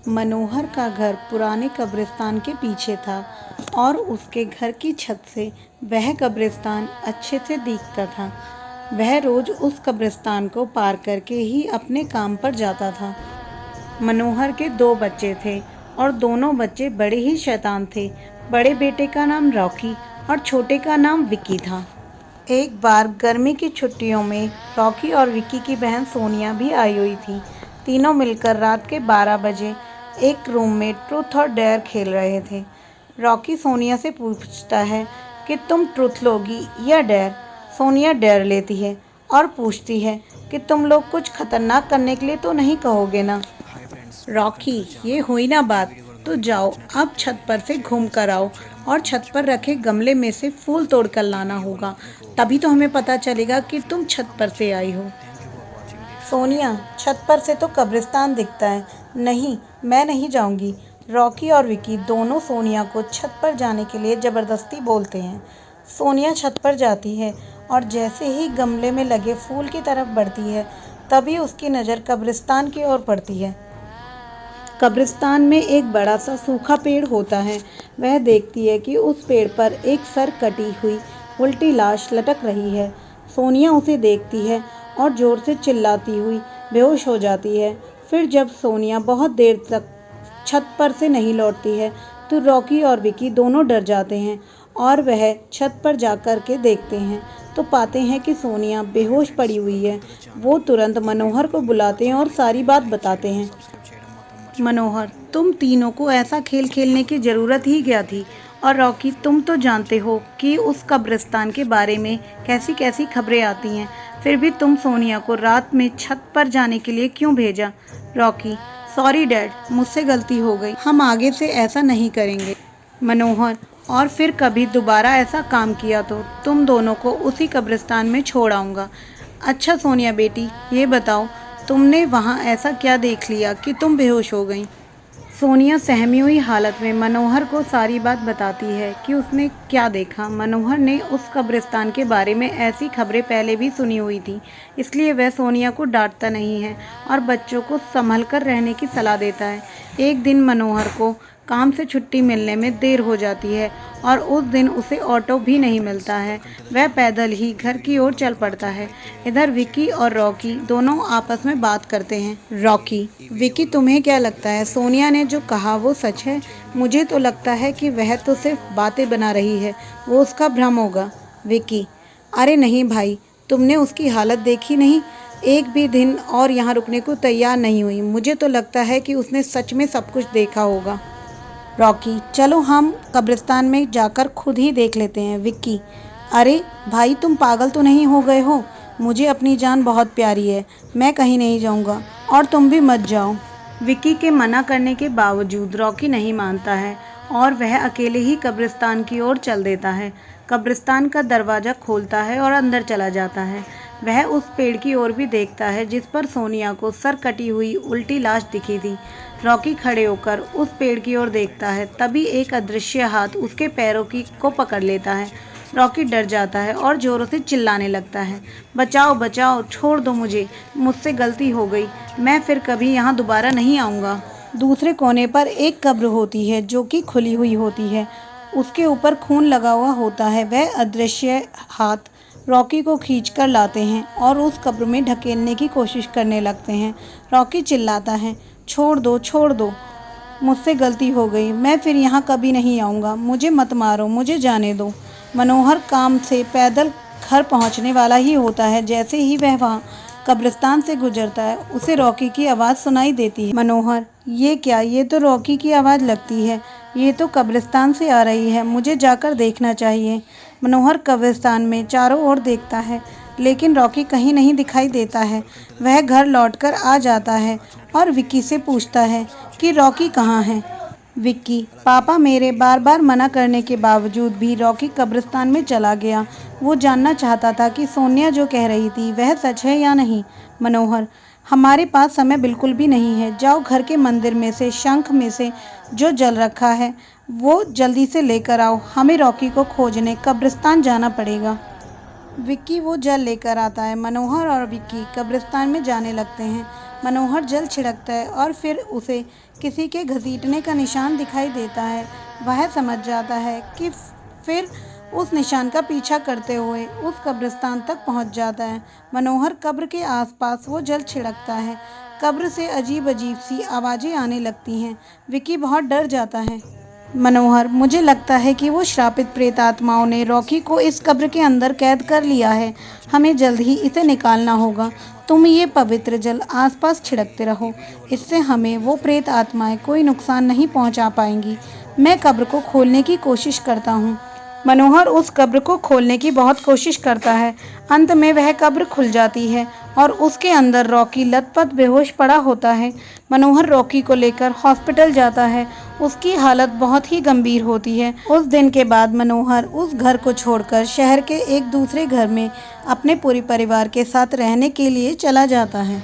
मनोहर का घर पुराने कब्रिस्तान के पीछे था और उसके घर की छत से वह कब्रिस्तान अच्छे से दिखता था। वह रोज़ उस कब्रिस्तान को पार करके ही अपने काम पर जाता था। मनोहर के 2 बच्चे थे और दोनों बच्चे बड़े ही शैतान थे। बड़े बेटे का नाम रॉकी और छोटे का नाम विक्की था। एक बार गर्मी की छुट्टियों में रॉकी और विक्की की बहन सोनिया भी आई हुई थी। तीनों मिलकर रात के 12 बजे एक रूम में ट्रूथ और डेयर खेल रहे थे। रॉकी सोनिया से पूछता है कि तुम ट्रूथ लोगी या डेयर। सोनिया डेयर लेती है और पूछती है कि तुम लोग कुछ खतरनाक करने के लिए तो नहीं कहोगे ना। रॉकी, ये हुई ना बात, तो जाओ अब छत पर से घूम कर आओ और छत पर रखे गमले में से फूल तोड़ कर लाना होगा, तभी तो हमें पता चलेगा कि तुम छत पर से आई हो। सोनिया, छत पर से तो कब्रिस्तान दिखता है। नहीं, मैं नहीं जाऊंगी। रॉकी और विकी दोनों सोनिया को छत पर जाने के लिए ज़बरदस्ती बोलते हैं। सोनिया छत पर जाती है और जैसे ही गमले में लगे फूल की तरफ बढ़ती है, तभी उसकी नज़र कब्रिस्तान की ओर पड़ती है। कब्रिस्तान में एक बड़ा सा सूखा पेड़ होता है। वह देखती है कि उस पेड़ पर एक सर कटी हुई उल्टी लाश लटक रही है। सोनिया उसे देखती है और ज़ोर से चिल्लाती हुई बेहोश हो जाती है। फिर जब सोनिया बहुत देर तक छत पर से नहीं लौटती है तो रॉकी और विकी दोनों डर जाते हैं और वह छत पर जाकर के देखते हैं तो पाते हैं कि सोनिया बेहोश पड़ी हुई है। वो तुरंत मनोहर को बुलाते हैं और सारी बात बताते हैं। मनोहर, तुम तीनों को ऐसा खेल खेलने की ज़रूरत ही क्या थी? और रॉकी, तुम तो जानते हो कि उस कब्रिस्तान के बारे में कैसी कैसी खबरें आती हैं, फिर भी तुम सोनिया को रात में छत पर जाने के लिए क्यों भेजा? रॉकी, सॉरी डैड, मुझसे गलती हो गई, हम आगे से ऐसा नहीं करेंगे। मनोहर, और फिर कभी दोबारा ऐसा काम किया तो तुम दोनों को उसी कब्रिस्तान में छोड़ आऊँगा। अच्छा सोनिया बेटी, ये बताओ तुमने वहाँ ऐसा क्या देख लिया कि तुम बेहोश हो गई? सोनिया सहमी हुई हालत में मनोहर को सारी बात बताती है कि उसने क्या देखा। मनोहर ने उस कब्रिस्तान के बारे में ऐसी खबरें पहले भी सुनी हुई थी, इसलिए वह सोनिया को डांटता नहीं है और बच्चों को संभल कर रहने की सलाह देता है। एक दिन मनोहर को काम से छुट्टी मिलने में देर हो जाती है और उस दिन उसे ऑटो भी नहीं मिलता है। वह पैदल ही घर की ओर चल पड़ता है। इधर विकी और रॉकी दोनों आपस में बात करते हैं। रॉकी, विकी, तुम्हें क्या लगता है सोनिया ने जो कहा वो सच है? मुझे तो लगता है कि वह तो सिर्फ बातें बना रही है, वो उसका भ्रम होगा। विकी, अरे नहीं भाई, तुमने उसकी हालत देखी नहीं, एक भी दिन और यहाँ रुकने को तैयार नहीं हुई। मुझे तो लगता है कि उसने सच में सब कुछ देखा होगा। रॉकी, चलो हम कब्रिस्तान में जाकर खुद ही देख लेते हैं। विक्की, अरे भाई, तुम पागल तो नहीं हो गए हो? मुझे अपनी जान बहुत प्यारी है, मैं कहीं नहीं जाऊंगा और तुम भी मत जाओ। विक्की के मना करने के बावजूद रॉकी नहीं मानता है और वह अकेले ही कब्रिस्तान की ओर चल देता है। कब्रिस्तान का दरवाज़ा खोलता है और अंदर चला जाता है। वह उस पेड़ की ओर भी देखता है जिस पर सोनिया को सर कटी हुई उल्टी लाश दिखी थी। रॉकी खड़े होकर उस पेड़ की ओर देखता है, तभी एक अदृश्य हाथ उसके पैरों को पकड़ लेता है। रॉकी डर जाता है और ज़ोरों से चिल्लाने लगता है, बचाओ बचाओ, छोड़ दो मुझसे गलती हो गई, मैं फिर कभी यहाँ दोबारा नहीं आऊँगा। दूसरे कोने पर एक कब्र होती है जो कि खुली हुई होती है, उसके ऊपर खून लगा हुआ होता है। वह अदृश्य हाथ रॉकी को खींचकर लाते हैं और उस कब्र में ढकेलने की कोशिश करने लगते हैं। रॉकी चिल्लाता है, छोड़ दो, मुझसे गलती हो गई, मैं फिर यहाँ कभी नहीं आऊँगा, मुझे मत मारो, मुझे जाने दो। मनोहर काम से पैदल घर पहुँचने वाला ही होता है। जैसे ही वह वहाँ कब्रिस्तान से गुजरता है, उसे रॉकी की आवाज़ सुनाई देती है। मनोहर, ये क्या? ये तो रॉकी की आवाज़ लगती है, ये तो कब्रिस्तान से आ रही है, मुझे जाकर देखना चाहिए। मनोहर कब्रिस्तान में चारों ओर देखता है, लेकिन रॉकी कहीं नहीं दिखाई देता है। वह घर लौटकर आ जाता है और विक्की से पूछता है कि रॉकी कहाँ है। विक्की, पापा मेरे बार बार मना करने के बावजूद भी रॉकी कब्रिस्तान में चला गया। वो जानना चाहता था कि सोनिया जो कह रही थी वह सच है या नहीं। मनोहर, हमारे पास समय बिल्कुल भी नहीं है, जाओ घर के मंदिर में से शंख में से जो जल रखा है वो जल्दी से लेकर आओ, हमें रॉकी को खोजने कब्रिस्तान जाना पड़ेगा। विक्की वो जल लेकर आता है। मनोहर और विक्की कब्रिस्तान में जाने लगते हैं। मनोहर जल छिड़कता है और फिर उसे किसी के घसीटने का निशान दिखाई देता है। वह समझ जाता है कि फिर उस निशान का पीछा करते हुए उस कब्रिस्तान तक पहुंच जाता है। मनोहर कब्र के आसपास वो जल छिड़कता है। कब्र से अजीब अजीब सी आवाज़ें आने लगती हैं। विकी बहुत डर जाता है। मनोहर, मुझे लगता है कि वो श्रापित प्रेत आत्माओं ने रॉकी को इस कब्र के अंदर कैद कर लिया है। हमें जल्द ही इसे निकालना होगा। तुम ये पवित्र जल आसपास छिड़कते रहो। इससे हमें वो प्रेत आत्माएं कोई नुकसान नहीं पहुंचा पाएंगी। मैं कब्र को खोलने की कोशिश करता हूँ। मनोहर उस कब्र को खोलने की बहुत कोशिश करता है। अंत में वह कब्र खुल जाती है और उसके अंदर रॉकी लथपथ बेहोश पड़ा होता है। मनोहर रॉकी को लेकर हॉस्पिटल जाता है। उसकी हालत बहुत ही गंभीर होती है। उस दिन के बाद मनोहर उस घर को छोड़कर शहर के एक दूसरे घर में अपने पूरे परिवार के साथ रहने के लिए चला जाता है।